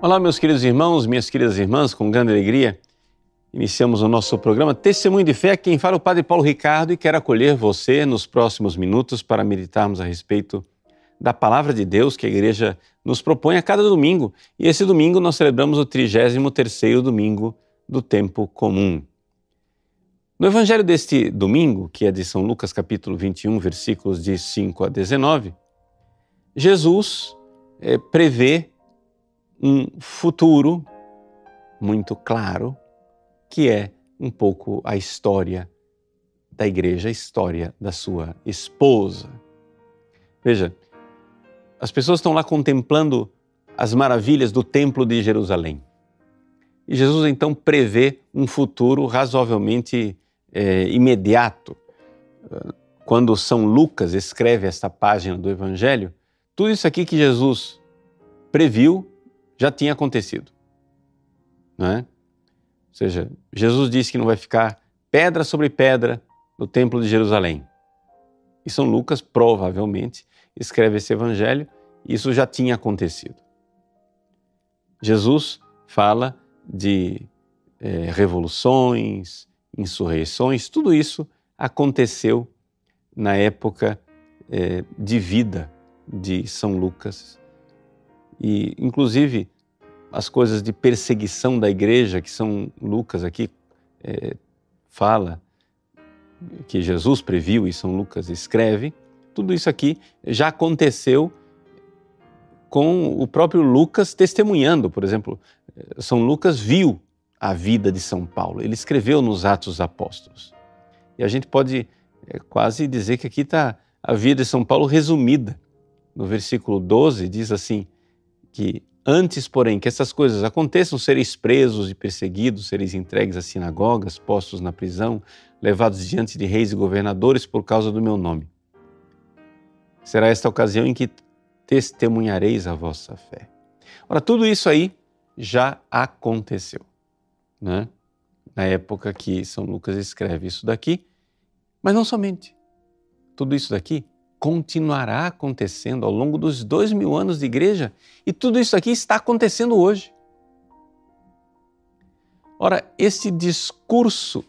Olá, meus queridos irmãos, minhas queridas irmãs, com grande alegria, iniciamos o nosso programa Testemunho de Fé. Quem fala é o Padre Paulo Ricardo e quero acolher você nos próximos minutos para meditarmos a respeito da Palavra de Deus que a Igreja nos propõe a cada domingo. E esse domingo nós celebramos o 33º domingo do Tempo Comum. No Evangelho deste domingo, que é de São Lucas capítulo 21, versículos de 5 a 19, Jesus prevê um futuro muito claro, que é um pouco a história da Igreja, a história da sua esposa. Veja, as pessoas estão lá contemplando as maravilhas do Templo de Jerusalém. E Jesus então prevê um futuro razoavelmente imediato. Quando São Lucas escreve esta página do Evangelho, tudo isso aqui que Jesus previu já tinha acontecido, não é? Ou seja, Jesus disse que não vai ficar pedra sobre pedra no Templo de Jerusalém. E São Lucas, provavelmente, escreve esse evangelho e isso já tinha acontecido. Jesus fala de revoluções, insurreições, tudo isso aconteceu na época de vida de São Lucas. E, inclusive, as coisas de perseguição da igreja que São Lucas aqui fala, que Jesus previu e São Lucas escreve, tudo isso aqui já aconteceu com o próprio Lucas testemunhando. Por exemplo, São Lucas viu a vida de São Paulo, ele escreveu nos Atos dos Apóstolos. E a gente pode quase dizer que aqui está a vida de São Paulo resumida. No versículo 12 diz assim, que antes, porém, que essas coisas aconteçam, sereis presos e perseguidos, sereis entregues às sinagogas, postos na prisão, levados diante de reis e governadores por causa do meu nome. Será esta ocasião em que testemunhareis a vossa fé. Ora, tudo isso aí já aconteceu, né? Na época que São Lucas escreve isso daqui, mas não somente. Tudo isso daqui continuará acontecendo ao longo dos 2000 anos de igreja e tudo isso aqui está acontecendo hoje. Ora, esse discurso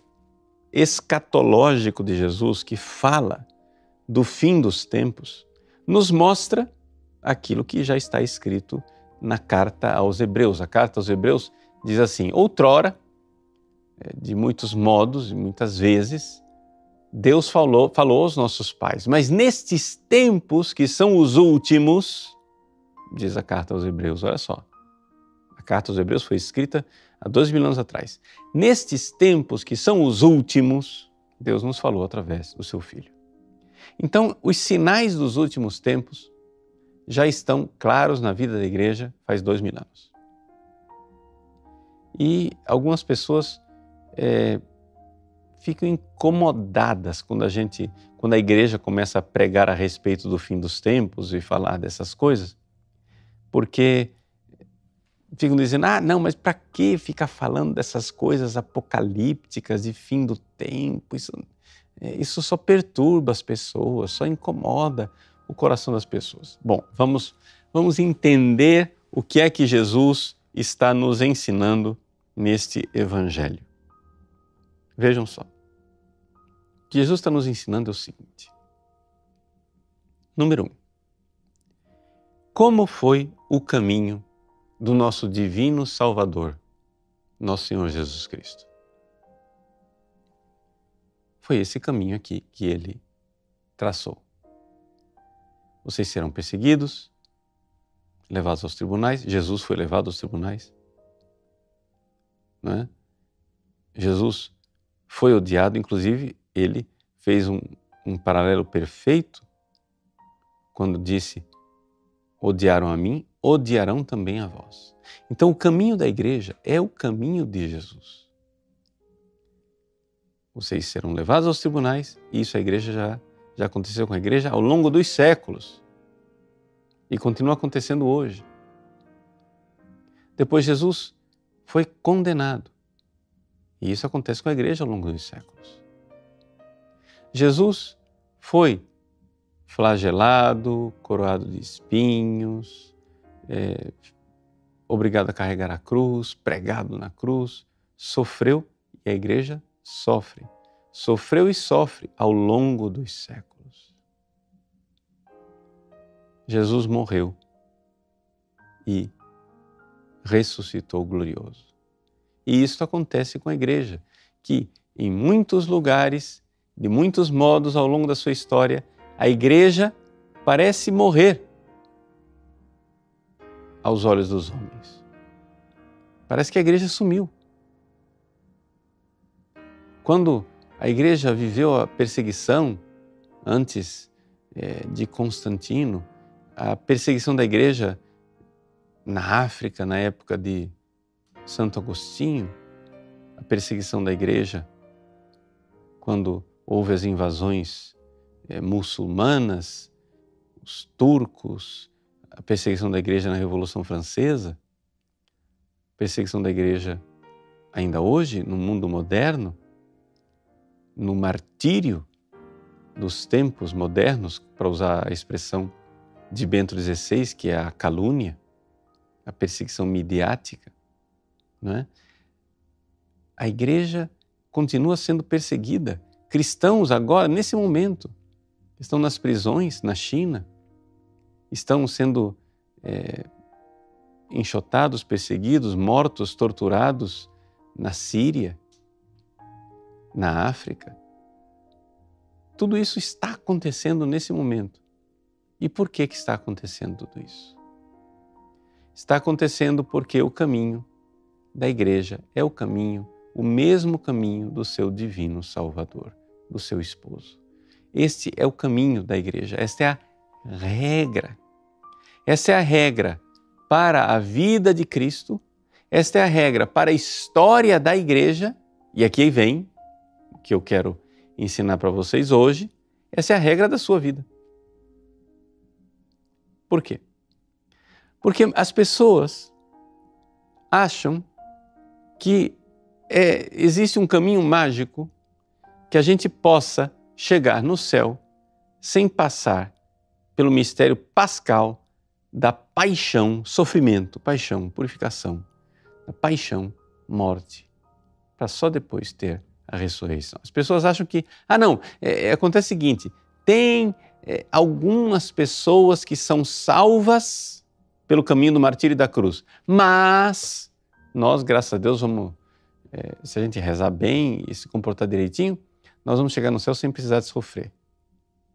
escatológico de Jesus que fala do fim dos tempos nos mostra aquilo que já está escrito na carta aos Hebreus. A carta aos Hebreus diz assim: outrora, de muitos modos e muitas vezes, Deus falou aos nossos pais, mas nestes tempos que são os últimos, diz a carta aos Hebreus, olha só, a carta aos Hebreus foi escrita há 2000 anos atrás. Nestes tempos que são os últimos, Deus nos falou através do seu Filho. Então, os sinais dos últimos tempos já estão claros na vida da igreja faz 2000 anos. E algumas pessoas ficam incomodadas quando a igreja começa a pregar a respeito do fim dos tempos e falar dessas coisas, porque ficam dizendo, não, mas para que ficar falando dessas coisas apocalípticas de fim do tempo? Isso só perturba as pessoas, só incomoda o coração das pessoas. Bom, vamos entender o que é que Jesus está nos ensinando neste evangelho. Vejam só. O que Jesus está nos ensinando é o seguinte. Número 1. Como foi o caminho do nosso divino Salvador, nosso Senhor Jesus Cristo? Foi esse caminho aqui que ele traçou. Vocês serão perseguidos, levados aos tribunais. Jesus foi levado aos tribunais, não é? Jesus foi odiado, inclusive ele fez um paralelo perfeito quando disse: odiaram a mim, odiarão também a vós. Então o caminho da igreja é o caminho de Jesus. Vocês serão levados aos tribunais, e isso a igreja já aconteceu com a igreja ao longo dos séculos e continua acontecendo hoje. Depois Jesus foi condenado. E isso acontece com a igreja ao longo dos séculos. Jesus foi flagelado, coroado de espinhos, obrigado a carregar a cruz, pregado na cruz, sofreu e a igreja sofre. Sofreu e sofre ao longo dos séculos. Jesus morreu e ressuscitou glorioso. E isso acontece com a igreja, que em muitos lugares, de muitos modos ao longo da sua história, a igreja parece morrer aos olhos dos homens. Parece que a igreja sumiu. Quando a igreja viveu a perseguição antes de Constantino, a perseguição da igreja na África, na época de Santo Agostinho, a perseguição da igreja quando houve as invasões muçulmanas, os turcos, a perseguição da igreja na Revolução Francesa, a perseguição da igreja ainda hoje, no mundo moderno, no martírio dos tempos modernos, para usar a expressão de Bento XVI, que é a calúnia, a perseguição midiática, não é? A igreja continua sendo perseguida. Cristãos agora, nesse momento, estão nas prisões na China, estão sendo enxotados, perseguidos, mortos, torturados na Síria, na África. Tudo isso está acontecendo nesse momento. E por que está acontecendo tudo isso? Está acontecendo porque o caminho da igreja é o caminho, o mesmo caminho do seu divino Salvador, do seu esposo. Este é o caminho da igreja, esta é a regra. Essa é a regra para a vida de Cristo, esta é a regra para a história da igreja, e aqui vem o que eu quero ensinar para vocês hoje, essa é a regra da sua vida. Por quê? Porque as pessoas acham que existe um caminho mágico que a gente possa chegar no céu sem passar pelo mistério pascal da paixão, sofrimento, paixão, purificação, da paixão, morte, para só depois ter a ressurreição. As pessoas acham que, acontece o seguinte, tem algumas pessoas que são salvas pelo caminho do martírio e da cruz, mas nós, graças a Deus, vamos, se a gente rezar bem e se comportar direitinho, nós vamos chegar no céu sem precisar de sofrer.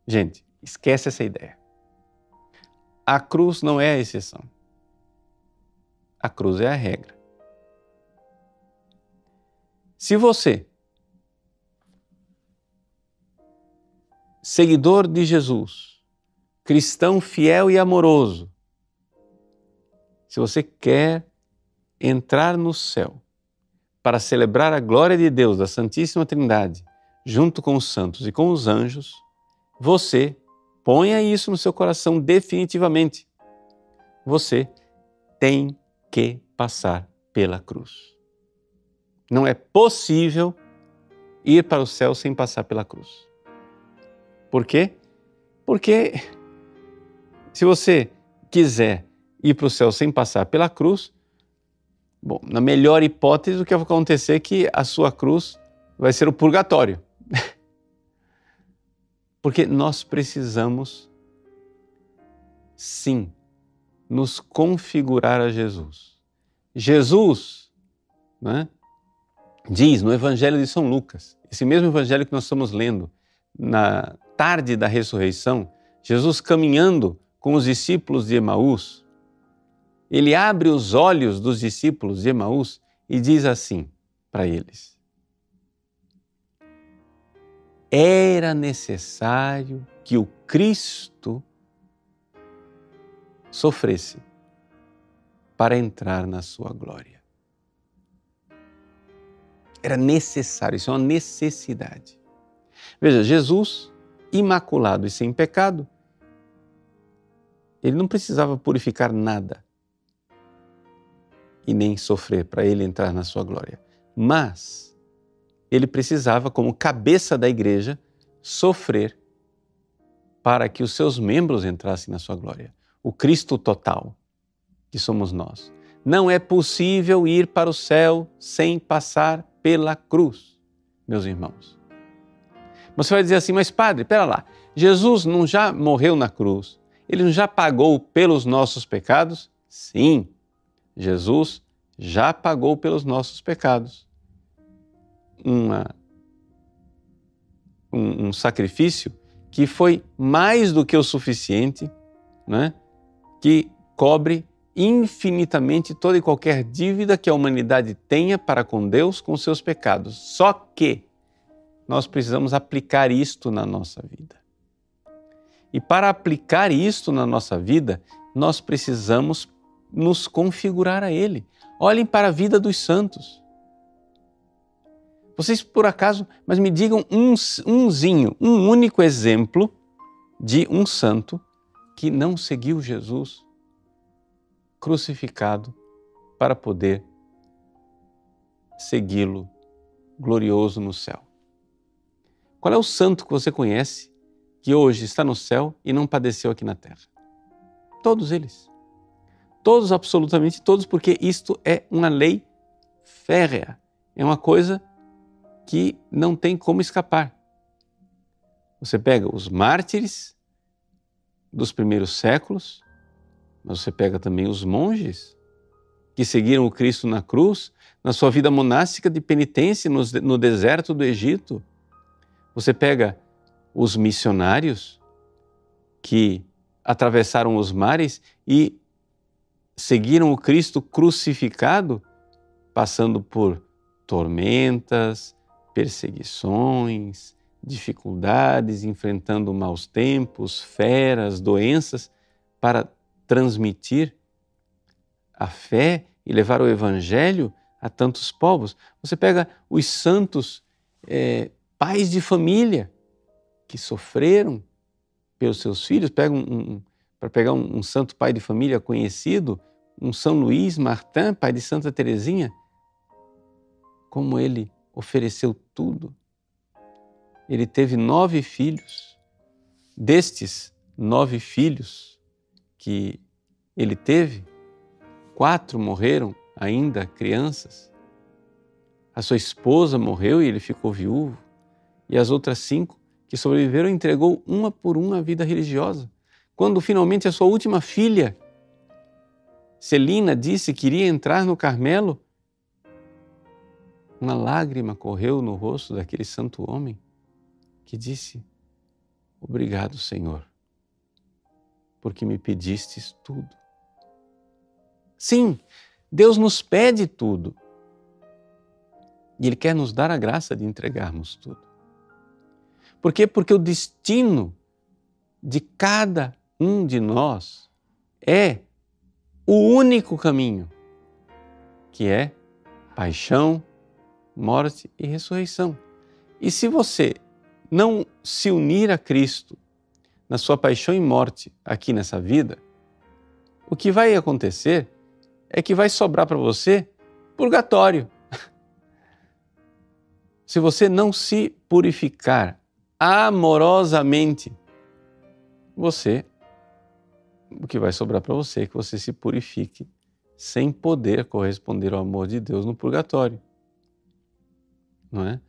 Gente, esquece essa ideia. A cruz não é a exceção. A cruz é a regra. Se você, seguidor de Jesus, cristão fiel e amoroso, se você quer entrar no céu para celebrar a glória de Deus, da Santíssima Trindade, junto com os santos e com os anjos, você ponha isso no seu coração definitivamente. Você tem que passar pela cruz. Não é possível ir para o céu sem passar pela cruz. Por quê? Porque se você quiser ir para o céu sem passar pela cruz, bom, na melhor hipótese, o que vai acontecer é que a sua cruz vai ser o purgatório. Porque nós precisamos, sim, nos configurar a Jesus. Jesus, né, diz no Evangelho de São Lucas, esse mesmo Evangelho que nós estamos lendo, na tarde da ressurreição, Jesus caminhando com os discípulos de Emaús, ele abre os olhos dos discípulos de Emaús e diz assim para eles: era necessário que o Cristo sofresse para entrar na sua glória. Era necessário, isso é uma necessidade. Veja, Jesus, imaculado e sem pecado, ele não precisava purificar nada e nem sofrer para ele entrar na sua glória. Mas ele precisava, como cabeça da igreja, sofrer para que os seus membros entrassem na sua glória. O Cristo total, que somos nós, Não é possível ir para o céu sem passar pela cruz, meus irmãos. Você vai dizer assim, mas padre, pera lá, Jesus não já morreu na cruz? Ele não já pagou pelos nossos pecados? Sim, Jesus já pagou pelos nossos pecados. Um sacrifício que foi mais do que o suficiente, né? Que cobre infinitamente toda e qualquer dívida que a humanidade tenha para com Deus com seus pecados. Só que nós precisamos aplicar isto na nossa vida. E para aplicar isto na nossa vida, nós precisamos nos configurar a Ele. Olhem para a vida dos santos. Vocês, por acaso, mas me digam um único exemplo de um santo que não seguiu Jesus crucificado para poder segui-lo glorioso no céu. Qual é o santo que você conhece que hoje está no céu e não padeceu aqui na terra? Todos eles. Todos, absolutamente todos, porque isto é uma lei férrea. É uma coisa que não tem como escapar. Você pega os mártires dos primeiros séculos, mas você pega também os monges que seguiram o Cristo na cruz, na sua vida monástica de penitência no deserto do Egito. Você pega os missionários que atravessaram os mares e seguiram o Cristo crucificado, passando por tormentas, perseguições, dificuldades, enfrentando maus tempos, feras, doenças, para transmitir a fé e levar o Evangelho a tantos povos. Você pega os santos pais de família que sofreram pelos seus filhos, para pegar um santo pai de família conhecido, um São Luís Martin, pai de Santa Teresinha, como ele ofereceu tudo. Ele teve 9 filhos. Destes 9 filhos que ele teve, 4 morreram ainda crianças. A sua esposa morreu e ele ficou viúvo. E as outras 5 que sobreviveram entregou uma por uma a vida religiosa. Quando finalmente a sua última filha, Celina, disse que iria entrar no Carmelo, uma lágrima correu no rosto daquele santo homem que disse: obrigado, Senhor, porque me pedistes tudo. Sim, Deus nos pede tudo. E Ele quer nos dar a graça de entregarmos tudo. Por quê? Porque o destino de cada um de nós é o único caminho, que é paixão, morte e ressurreição. E se você não se unir a Cristo na sua paixão e morte aqui nessa vida, o que vai acontecer é que vai sobrar para você purgatório. Se você não se purificar amorosamente, o que vai sobrar para você é que você se purifique sem poder corresponder ao amor de Deus no purgatório. Não é?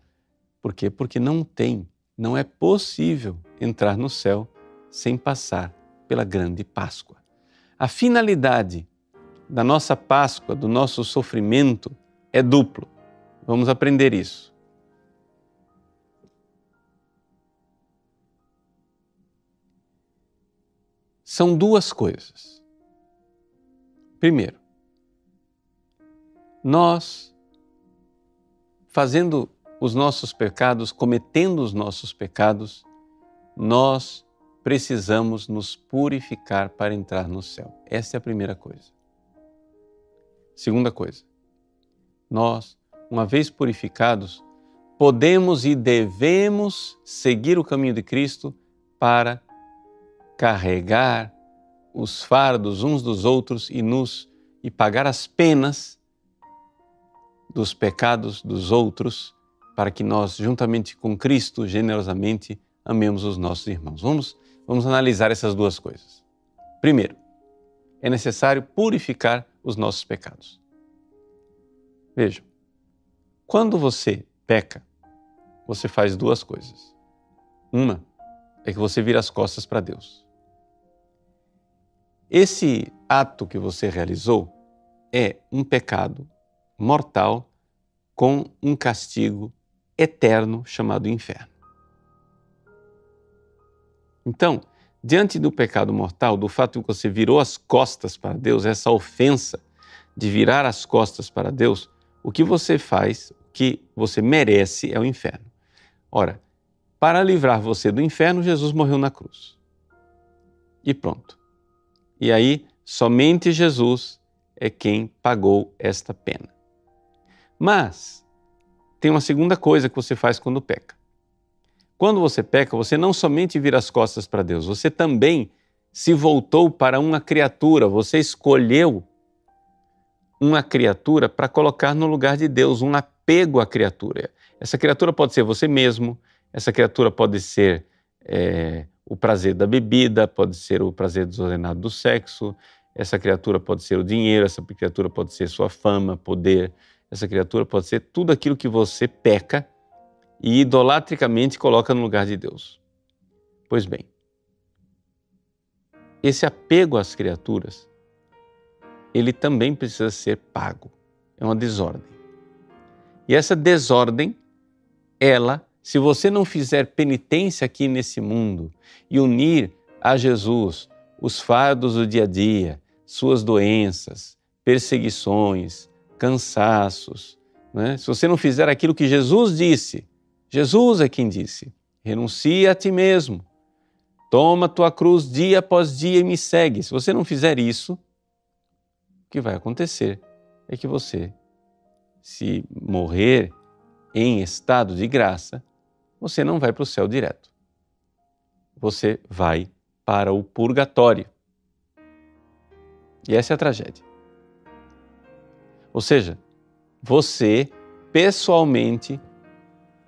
Por quê? Porque não é possível entrar no céu sem passar pela grande Páscoa. A finalidade da nossa Páscoa, do nosso sofrimento, é duplo. Vamos aprender isso. São 2 coisas. Primeiro, nós, fazendo os nossos pecados, cometendo os nossos pecados, nós precisamos nos purificar para entrar no céu. Essa é a primeira coisa. Segunda coisa, nós, uma vez purificados, podemos e devemos seguir o caminho de Cristo para carregar os fardos uns dos outros e pagar as penas dos pecados dos outros, para que nós, juntamente com Cristo, generosamente amemos os nossos irmãos. Vamos analisar essas 2 coisas. Primeiro, é necessário purificar os nossos pecados. Vejam, quando você peca, você faz duas coisas. Uma é que você vira as costas para Deus. Esse ato que você realizou é um pecado mortal com um castigo eterno chamado inferno. Então, diante do pecado mortal, do fato de que você virou as costas para Deus, essa ofensa de virar as costas para Deus, o que você faz, o que você merece é o inferno. Ora, para livrar você do inferno, Jesus morreu na cruz. E pronto. E aí, somente Jesus é quem pagou esta pena. Mas, tem uma segunda coisa que você faz quando peca. Quando você peca, você não somente vira as costas para Deus, você também se voltou para uma criatura, você escolheu uma criatura para colocar no lugar de Deus, um apego à criatura. Essa criatura pode ser você mesmo, essa criatura pode ser o prazer da bebida, pode ser o prazer desordenado do sexo, essa criatura pode ser o dinheiro, essa criatura pode ser sua fama, poder, essa criatura pode ser tudo aquilo que você peca e idolatricamente coloca no lugar de Deus. Pois bem, esse apego às criaturas, ele também precisa ser pago. É uma desordem. E essa desordem, ela, se você não fizer penitência aqui nesse mundo e unir a Jesus os fardos do dia a dia, suas doenças, perseguições, cansaços, né? Se você não fizer aquilo que Jesus disse, Jesus é quem disse, renuncia a ti mesmo, toma tua cruz dia após dia e me segue. Se você não fizer isso, o que vai acontecer é que você, se morrer em estado de graça, você não vai para o céu direto. Você vai para o purgatório. E essa é a tragédia. Ou seja, você pessoalmente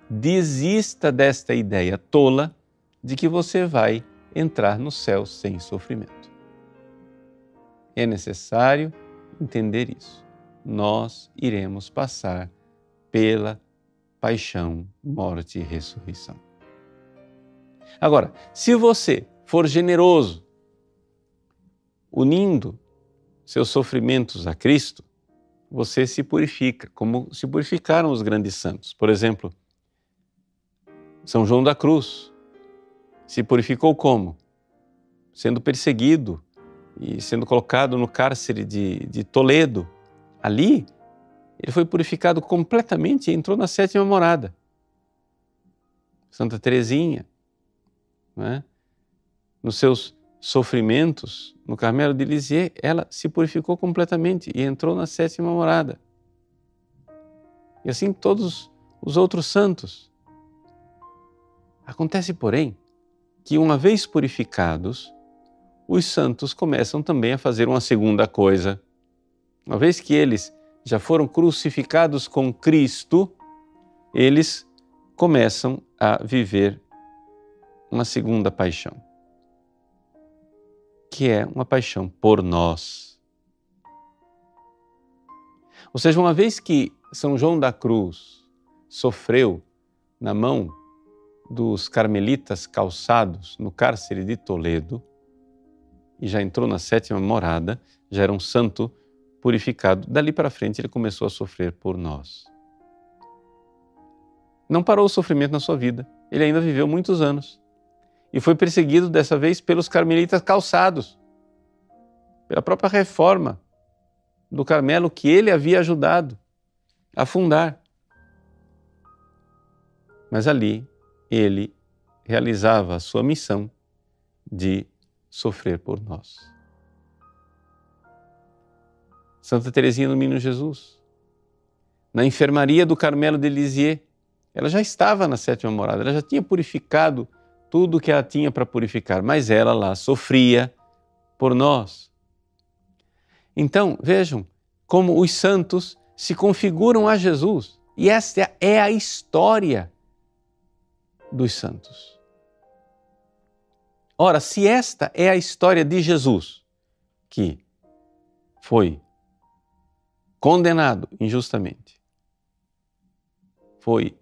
desista desta ideia tola de que você vai entrar no céu sem sofrimento. É necessário entender isso. Nós iremos passar pela paixão, morte e ressurreição. Agora, se você for generoso, unindo seus sofrimentos a Cristo, você se purifica, como se purificaram os grandes santos. Por exemplo, São João da Cruz se purificou como? Sendo perseguido e sendo colocado no cárcere de Toledo. Ali, ele foi purificado completamente e entrou na sétima morada. Santa Teresinha, né? Nos seus sofrimentos, no Carmelo de Lisieux, ela se purificou completamente e entrou na sétima morada. E assim todos os outros santos. Acontece, porém, que uma vez purificados, os santos começam também a fazer uma segunda coisa. Uma vez que eles já foram crucificados com Cristo, eles começam a viver uma segunda paixão, que é uma paixão por nós. Ou seja, uma vez que São João da Cruz sofreu na mão dos carmelitas calçados no cárcere de Toledo e já entrou na sétima morada, já era um santo purificado, dali para frente ele começou a sofrer por nós. Não parou o sofrimento na sua vida, ele ainda viveu muitos anos e foi perseguido dessa vez pelos carmelitas calçados, pela própria reforma do Carmelo que ele havia ajudado a fundar. Mas ali ele realizava a sua missão de sofrer por nós. Santa Teresinha do Menino Jesus, na enfermaria do Carmelo de Lisieux, ela já estava na sétima morada, ela já tinha purificado tudo o que ela tinha para purificar, mas ela lá sofria por nós. Então, vejam como os santos se configuram a Jesus. E esta é a história dos santos. Ora, se esta é a história de Jesus, que foi condenado injustamente, foi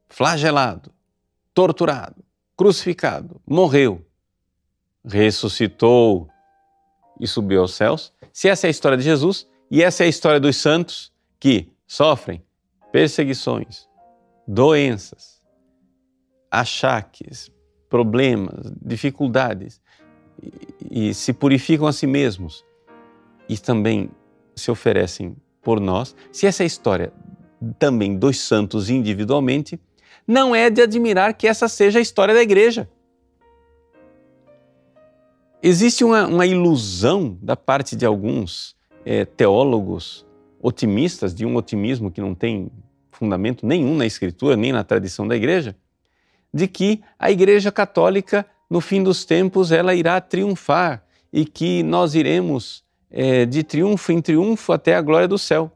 flagelado, torturado, crucificado, morreu, ressuscitou e subiu aos céus. Se essa é a história de Jesus e essa é a história dos santos que sofrem perseguições, doenças, achaques, problemas, dificuldades e se purificam a si mesmos e também se oferecem por nós, se essa é a história também dos santos individualmente, não é de admirar que essa seja a história da igreja. Existe uma ilusão da parte de alguns teólogos otimistas, de um otimismo que não tem fundamento nenhum na Escritura, nem na tradição da igreja, de que a Igreja Católica, no fim dos tempos, ela irá triunfar e que nós iremos de triunfo em triunfo até a glória do céu.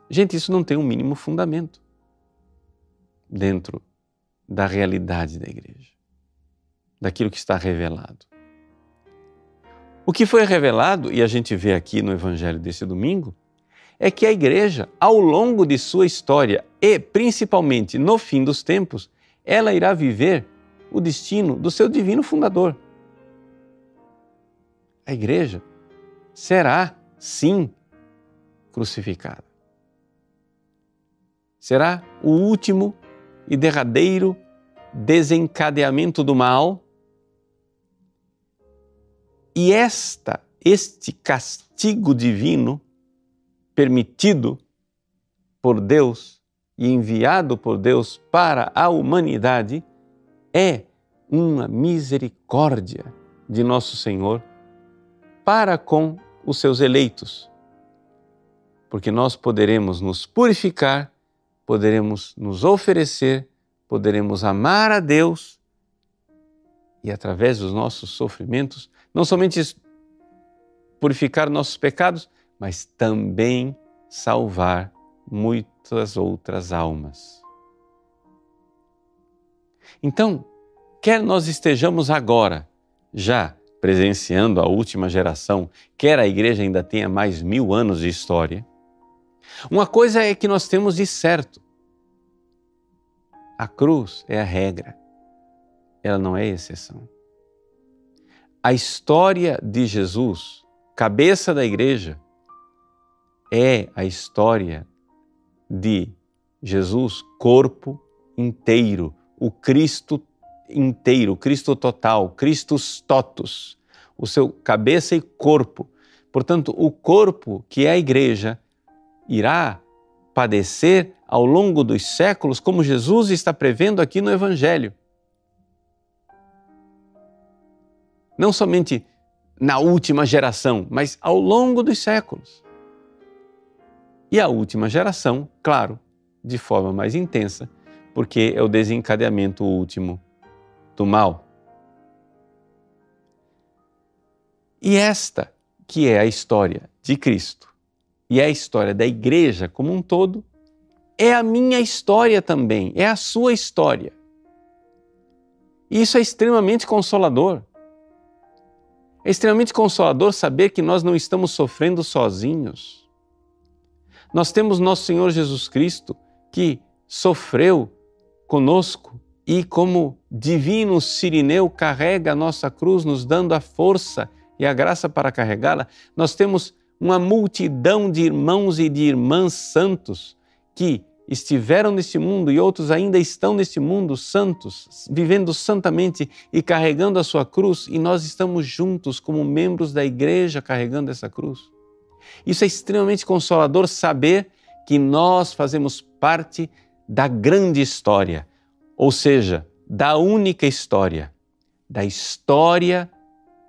Gente, isso não tem um mínimo fundamento dentro da realidade da igreja, daquilo que está revelado. O que foi revelado, e a gente vê aqui no Evangelho desse domingo, é que a igreja, ao longo de sua história e principalmente no fim dos tempos, ela irá viver o destino do seu divino fundador. A igreja será, sim, crucificada. Será o último e derradeiro desencadeamento do mal. E este castigo divino, permitido por Deus e enviado por Deus para a humanidade, é uma misericórdia de nosso Senhor para com os seus eleitos, porque nós poderemos nos purificar, poderemos nos oferecer, poderemos amar a Deus e, através dos nossos sofrimentos, não somente purificar nossos pecados, mas também salvar muitas outras almas. Então, quer nós estejamos agora já presenciando a última geração, quer a igreja ainda tenha mais 1000 anos de história, uma coisa é que nós temos de certo: a cruz é a regra, ela não é exceção. A história de Jesus, cabeça da igreja, é a história de Jesus, corpo inteiro, o Cristo inteiro, o Cristo total, Christus totus, o seu cabeça e corpo. Portanto, o corpo, que é a igreja, irá padecer ao longo dos séculos, como Jesus está prevendo aqui no Evangelho. Não somente na última geração, mas ao longo dos séculos. E a última geração, claro, de forma mais intensa, porque é o desencadeamento último do mal. E esta, que é a história de Cristo, e é a história da igreja como um todo, é a minha história também, é a sua história. E isso é extremamente consolador. É extremamente consolador saber que nós não estamos sofrendo sozinhos. Nós temos nosso Senhor Jesus Cristo, que sofreu conosco e, como divino sirineu, carrega a nossa cruz, nos dando a força e a graça para carregá-la. Nós temos uma multidão de irmãos e de irmãs santos que estiveram neste mundo e outros ainda estão neste mundo, santos, vivendo santamente e carregando a sua cruz, e nós estamos juntos como membros da igreja carregando essa cruz. Isso é extremamente consolador, saber que nós fazemos parte da grande história, ou seja, da única história, da história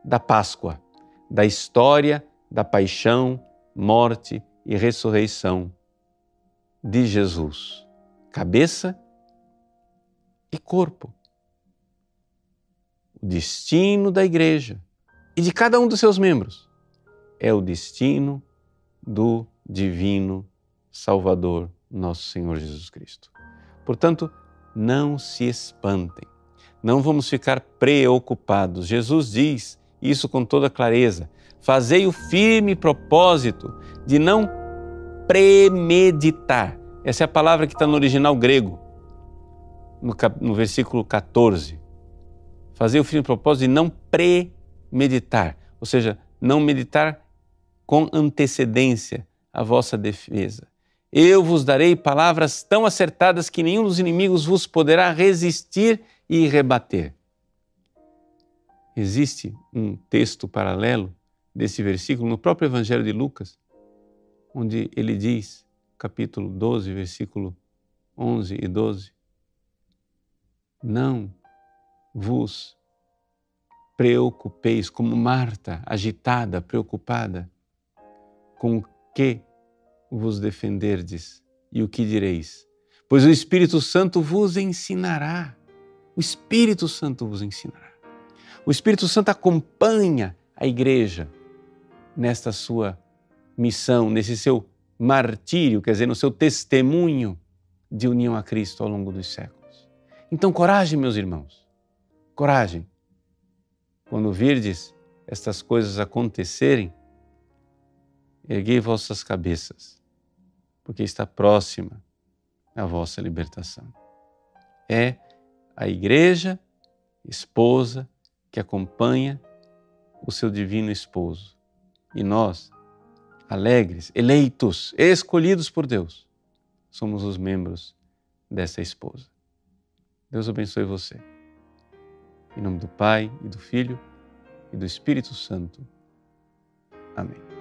da Páscoa, da história da paixão, morte e ressurreição de Jesus, cabeça e corpo. O destino da igreja e de cada um dos seus membros é o destino do divino Salvador, nosso Senhor Jesus Cristo. Portanto, não se espantem, não vamos ficar preocupados. Jesus diz isso com toda clareza: fazei o firme propósito de não premeditar. Essa é a palavra que está no original grego, no versículo 14. Fazer o firme propósito de não premeditar, ou seja, não meditar com antecedência a vossa defesa. Eu vos darei palavras tão acertadas que nenhum dos inimigos vos poderá resistir e rebater. Existe um texto paralelo desse versículo no próprio Evangelho de Lucas, onde ele diz, capítulo 12, versículo 11 e 12, não vos preocupeis como Marta, agitada, preocupada, com o que vos defenderdes e o que direis, pois o Espírito Santo vos ensinará. O Espírito Santo vos ensinará. O Espírito Santo acompanha a igreja nesta sua missão, nesse seu martírio, quer dizer, no seu testemunho de união a Cristo ao longo dos séculos. Então, coragem, meus irmãos, coragem. Quando virdes estas coisas acontecerem, erguei vossas cabeças, porque está próxima a vossa libertação. É a igreja, esposa, que acompanha o seu divino esposo. E nós, alegres, eleitos, escolhidos por Deus, somos os membros dessa esposa. Deus abençoe você. Em nome do Pai, e do Filho, e do Espírito Santo. Amém.